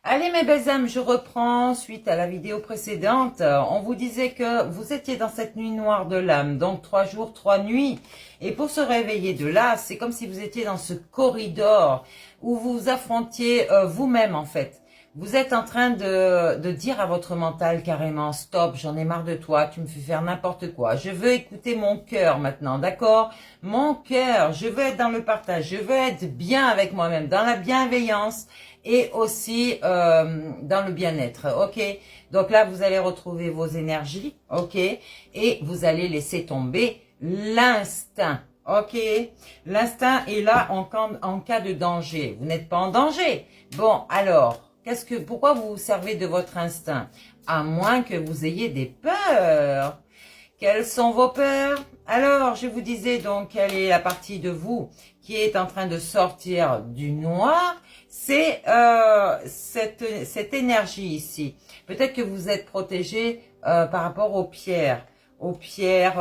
Allez mes belles âmes, je reprends suite à la vidéo précédente. On vous disait que vous étiez dans cette nuit noire de l'âme, donc 3 jours, 3 nuits. Et pour se réveiller de là, c'est comme si vous étiez dans ce corridor où vous vous affrontiez vous-même en fait. Vous êtes en train de dire à votre mental carrément, stop, j'en ai marre de toi, tu me fais faire n'importe quoi. Je veux écouter mon cœur maintenant, d'accord? Mon cœur, je veux être dans le partage, je veux être bien avec moi-même, dans la bienveillance et aussi dans le bien-être, ok? Donc là, vous allez retrouver vos énergies, ok? Et vous allez laisser tomber l'instinct. Ok, l'instinct est là en cas de danger. Vous n'êtes pas en danger. Bon, alors, pourquoi vous vous servez de votre instinct? À moins que vous ayez des peurs. Quelles sont vos peurs? Alors, je vous disais donc, quelle est la partie de vous qui est en train de sortir du noir? C'est cette énergie ici. Peut-être que vous êtes protégé par rapport aux pierres. Aux pierres,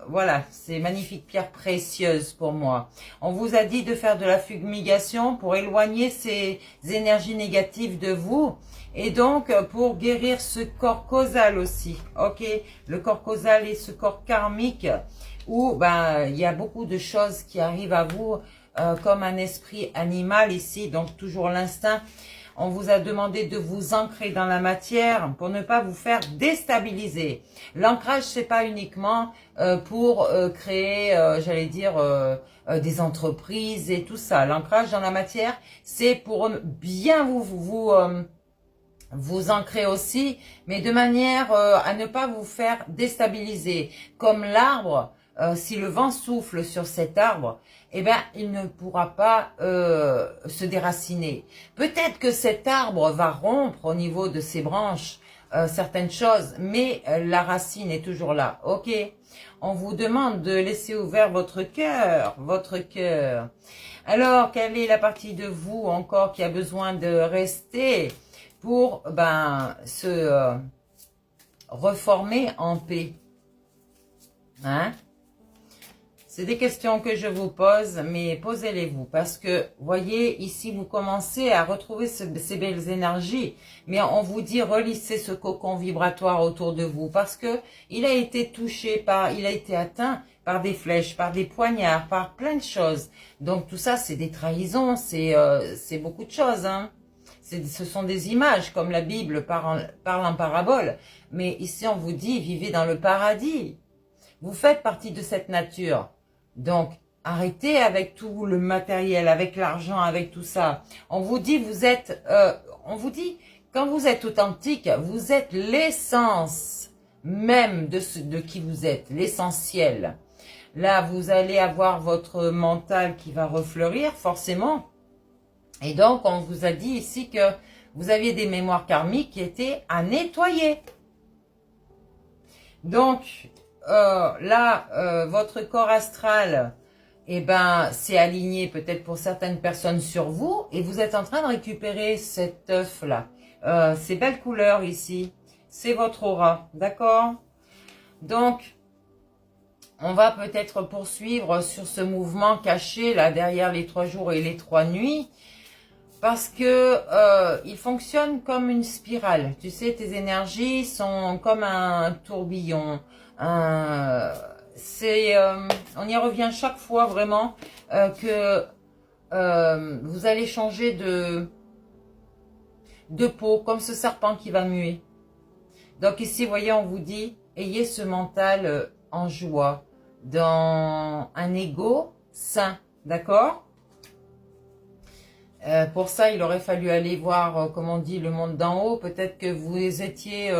voilà, c'est magnifique pierres précieuses pour moi. On vous a dit de faire de la fumigation pour éloigner ces énergies négatives de vous. Et donc, pour guérir ce corps causal aussi, ok? Le corps causal et ce corps karmique où ben il y a beaucoup de choses qui arrivent à vous comme un esprit animal ici, donc toujours l'instinct. On vous a demandé de vous ancrer dans la matière pour ne pas vous faire déstabiliser. L'ancrage, c'est pas uniquement pour créer, j'allais dire, des entreprises et tout ça. L'ancrage dans la matière, c'est pour bien vous ancrer aussi, mais de manière à ne pas vous faire déstabiliser. Comme l'arbre, si le vent souffle sur cet arbre, eh ben, il ne pourra pas se déraciner. Peut-être que cet arbre va rompre au niveau de ses branches certaines choses, mais la racine est toujours là, ok? On vous demande de laisser ouvert votre cœur, votre cœur. Alors, quelle est la partie de vous encore qui a besoin de rester pour se reformer en paix? Hein? C'est des questions que je vous pose, mais posez-les-vous. Parce que, voyez, ici, vous commencez à retrouver ces belles énergies. Mais on vous dit, relissez ce cocon vibratoire autour de vous. Parce que il a été touché il a été atteint par des flèches, par des poignards, par plein de choses. Donc, tout ça, c'est des trahisons, c'est beaucoup de choses, hein. Ce sont des images, comme la Bible parle en parabole. Mais ici, on vous dit, vivez dans le paradis. Vous faites partie de cette nature. Donc, arrêtez avec tout le matériel, avec l'argent, avec tout ça. On vous dit, quand vous êtes authentique, vous êtes l'essence même de qui vous êtes, l'essentiel. Là, vous allez avoir votre mental qui va refleurir, forcément. Et donc, on vous a dit ici que vous aviez des mémoires karmiques qui étaient à nettoyer. Donc, votre corps astral, eh ben, c'est aligné peut-être pour certaines personnes sur vous, et vous êtes en train de récupérer cet œuf-là. Ces belles couleurs ici, c'est votre aura, d'accord? Donc, on va peut-être poursuivre sur ce mouvement caché là derrière les 3 jours et les 3 nuits. Parce que il fonctionne comme une spirale. Tu sais, tes énergies sont comme un tourbillon. On y revient chaque fois vraiment que vous allez changer de peau, comme ce serpent qui va muer. Donc ici, voyez, on vous dit, ayez ce mental en joie, dans un ego sain, d'accord? Pour ça, il aurait fallu aller voir, comme on dit, le monde d'en haut. Peut-être que vous étiez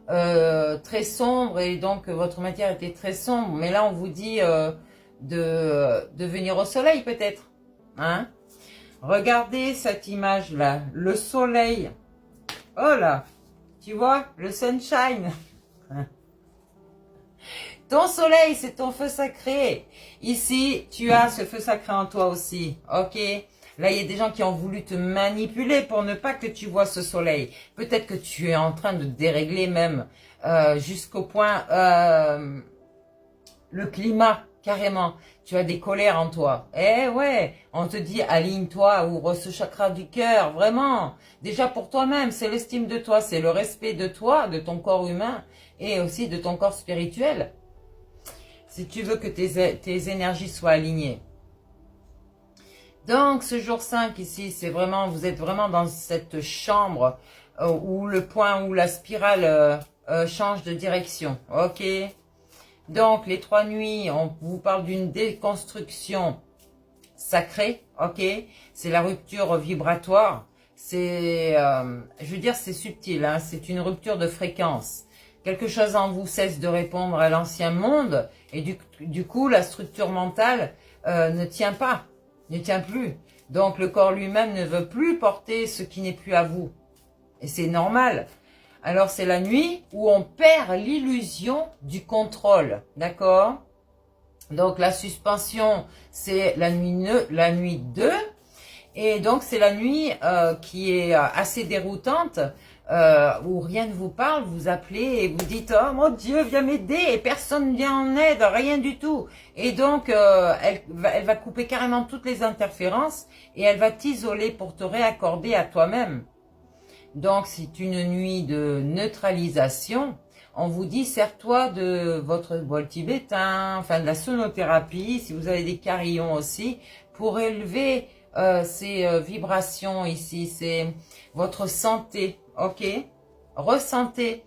très sombre et donc votre matière était très sombre. Mais là, on vous dit de venir au soleil, peut-être. Hein? Regardez cette image-là. Le soleil. Oh là! Tu vois? Le sunshine. Ton soleil, c'est ton feu sacré. Ici, tu as ce feu sacré en toi aussi. Ok? Là, il y a des gens qui ont voulu te manipuler pour ne pas que tu vois ce soleil. Peut-être que tu es en train de dérégler même jusqu'au point le climat. carrément. Tu as des colères en toi. Eh ouais, on te dit aligne-toi, ouvre ce chakra du cœur, vraiment. Déjà pour toi-même, c'est l'estime de toi, c'est le respect de toi, de ton corps humain et aussi de ton corps spirituel. Si tu veux que tes énergies soient alignées. Donc ce jour 5 ici, c'est vraiment, vous êtes vraiment dans cette chambre où le point où la spirale change de direction. Ok. Donc, les 3 nuits, on vous parle d'une déconstruction sacrée, ok? C'est la rupture vibratoire. C'est, je veux dire, c'est subtil, hein? C'est une rupture de fréquence. Quelque chose en vous cesse de répondre à l'ancien monde et du coup, la structure mentale ne tient pas, ne tient plus. Donc, le corps lui-même ne veut plus porter ce qui n'est plus à vous. Et c'est normal. Alors, c'est la nuit où on perd l'illusion du contrôle, d'accord? Donc, la suspension, c'est la nuit 2. Et donc, c'est la nuit qui est assez déroutante, où rien ne vous parle, vous appelez et vous dites « Oh mon Dieu, viens m'aider » et personne ne vient en aide, rien du tout. Et donc, elle va couper carrément toutes les interférences et elle va t'isoler pour te réaccorder à toi-même. Donc, c'est une nuit de neutralisation. On vous dit, sers-toi de votre bol tibétain, enfin de la sonothérapie, si vous avez des carillons aussi, pour élever ces vibrations ici. C'est votre santé, ok? Ressentez.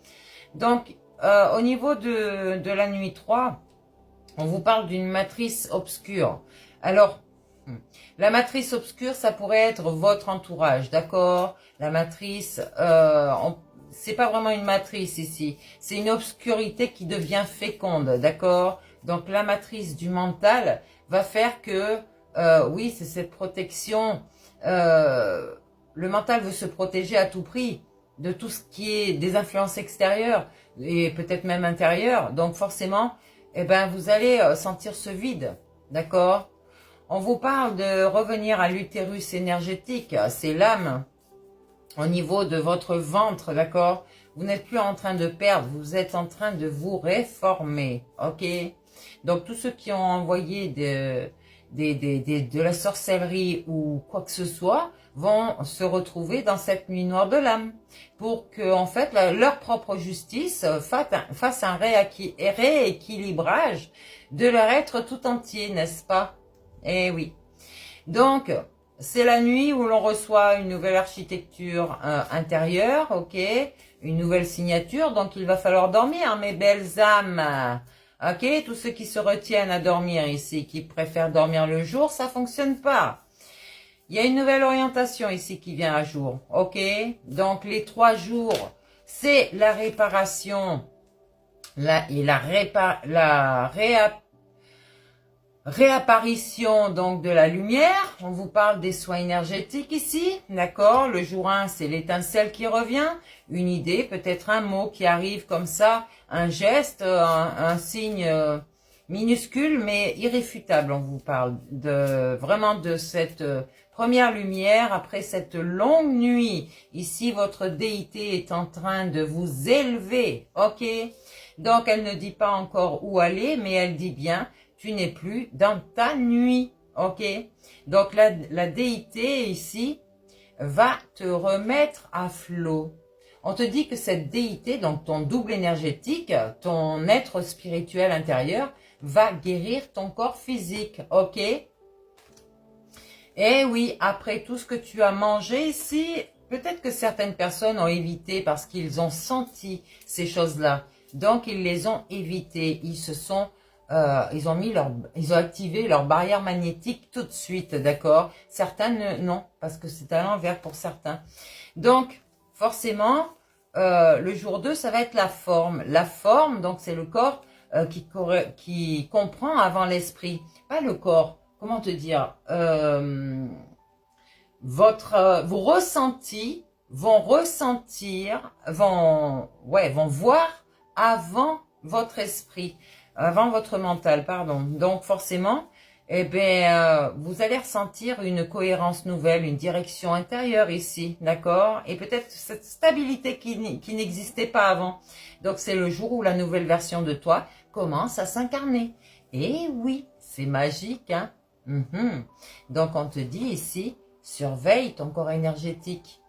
Donc, au niveau de la nuit 3, on vous parle d'une matrice obscure. Alors, la matrice obscure, ça pourrait être votre entourage, d'accord? La matrice, c'est pas vraiment une matrice ici. C'est une obscurité qui devient féconde, d'accord? Donc, la matrice du mental va faire que, oui, c'est cette protection. Le mental veut se protéger à tout prix de tout ce qui est des influences extérieures et peut-être même intérieures. Donc, forcément, eh ben, vous allez sentir ce vide, d'accord? On vous parle de revenir à l'utérus énergétique, c'est l'âme, au niveau de votre ventre, d'accord? Vous n'êtes plus en train de perdre, vous êtes en train de vous réformer, ok? Donc, tous ceux qui ont envoyé de la sorcellerie ou quoi que ce soit vont se retrouver dans cette nuit noire de l'âme pour que, en fait, leur propre justice fasse un rééquilibrage de leur être tout entier, n'est-ce pas? Eh oui. Donc, c'est la nuit où l'on reçoit une nouvelle architecture intérieure, ok? Une nouvelle signature, donc il va falloir dormir, mes belles âmes. Ok? Tous ceux qui se retiennent à dormir ici, qui préfèrent dormir le jour, ça fonctionne pas. Il y a une nouvelle orientation ici qui vient à jour, ok? Donc, les 3 jours, c'est la réparation, réapparition donc de la lumière. On vous parle des soins énergétiques ici, d'accord? Le jour 1, c'est l'étincelle qui revient, une idée, peut-être un mot qui arrive comme ça, un geste, un signe minuscule mais irréfutable. On vous parle vraiment de cette première lumière après cette longue nuit. Ici, votre déité est en train de vous élever, ok? Donc, elle ne dit pas encore où aller, mais elle dit bien, tu n'es plus dans ta nuit, ok? Donc, la déité ici va te remettre à flot. On te dit que cette déité, donc ton double énergétique, ton être spirituel intérieur, va guérir ton corps physique, ok? Et oui, après tout ce que tu as mangé ici, peut-être que certaines personnes ont évité parce qu'ils ont senti ces choses-là. Donc, ils les ont évitées. Ils ont activé leur barrière magnétique tout de suite, d'accord? Certains non, parce que c'est à l'envers pour certains. Donc, forcément, le jour 2, ça va être la forme. La forme, donc c'est le corps qui comprend avant l'esprit. Pas le corps, comment te dire? Vos ressentis vont voir avant votre esprit, avant votre mental, pardon. Donc forcément, eh bien, vous allez ressentir une cohérence nouvelle, une direction intérieure ici, d'accord? Et peut-être cette stabilité qui n'existait pas avant. Donc c'est le jour où la nouvelle version de toi commence à s'incarner. Eh oui, c'est magique, hein. Donc, on te dit ici, surveille ton corps énergétique.